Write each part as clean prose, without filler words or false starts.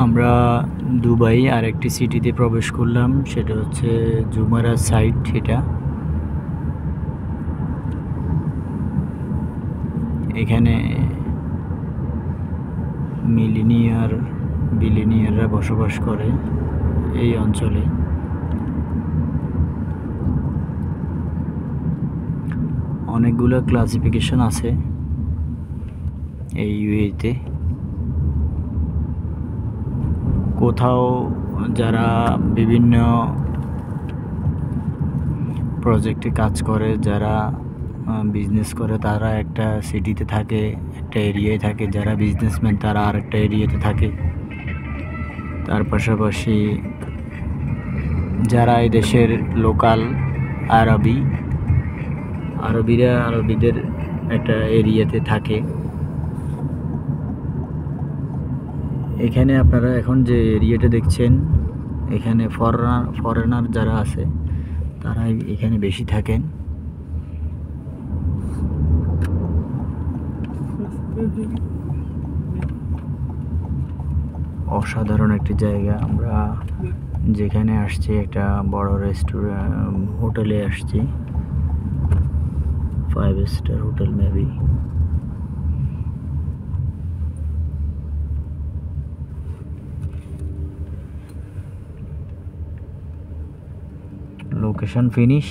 আমরা দুবাই আর একটি সিটিতে প্রবেশ করলাম, সেটা হচ্ছে জুমারা সাইট। এটা এখানে বিলিনিয়াররা বসবাস করে এই অঞ্চলে। অনেকগুলো ক্লাসিফিকেশন আছে এই ইউএইতে। কোথাও যারা বিভিন্ন প্রজেক্টে কাজ করে, যারা বিজনেস করে, তারা একটা সিটিতে থাকে, একটা এরিয়ায় থাকে। যারা বিজনেসম্যান তারা আরেকটা এরিয়াতে থাকে। তার পাশাপাশি যারা এই দেশের লোকাল আরবিদের একটা এরিয়াতে থাকে। এখানে আপনারা এখন যে এরিয়াটা দেখছেন, এখানে ফরেনার যারা আছে তারা এখানে বেশি থাকেন। অসাধারণ একটি জায়গা। আমরা যেখানে আসছি একটা বড় হোটেলে আসছি, 5 star hotel maybe. Location finish.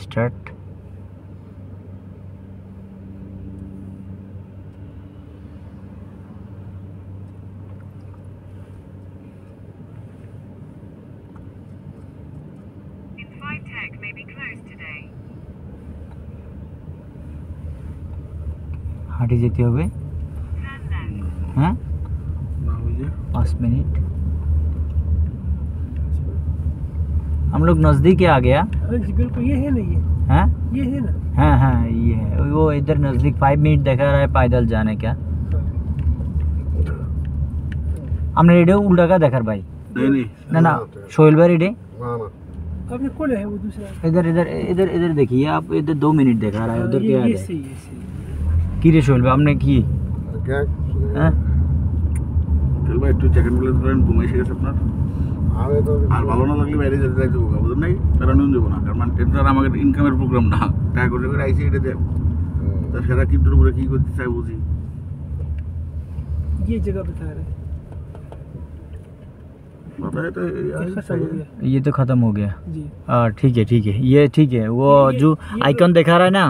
Start. हाटी जेते होबे। हाँ 5 मिनट। हम लोग नजदीक आ गया। बिल्कुल ये है ना, हाँ ये है ना। हाँ हाँ ये है। वो इधर नजदीक 5 मिनट दिखा रहा है पैदल जाने का। हमने रेडियो उल्टा का देखा भाई। नहीं ना ना सोहेल भाई रेडियो आपने कौन है वो दूसरा? इधर इधर इधर इधर देखिए आप, इधर 2 मिनट दिखा रहा है। उधर क्या है ये सही। की रे सोहेल भाई हमने की हाँ চল ভাই একটু চেক ইন করেন ঘুমাই এসে গেছে আপনার। আর ভালো না লাগলে বাইরে যেতে যাইতে হবে, বুঝলেন নাই? কারণ আমি দেবো না, কারণ এটা আমাদের ইনকামের প্রোগ্রাম না। টাকা করে আইসি এটা দেব, তা সেরা ক্রিপ্টোর উপরে কি করতে চাই বুঝি। ये जगह बता रहे हैं। बताए तो खत्म हो गया ये तो खत्म हो गया जी। ठीक है ये ठीक है। वो जो आइकन दिखा रहा है ना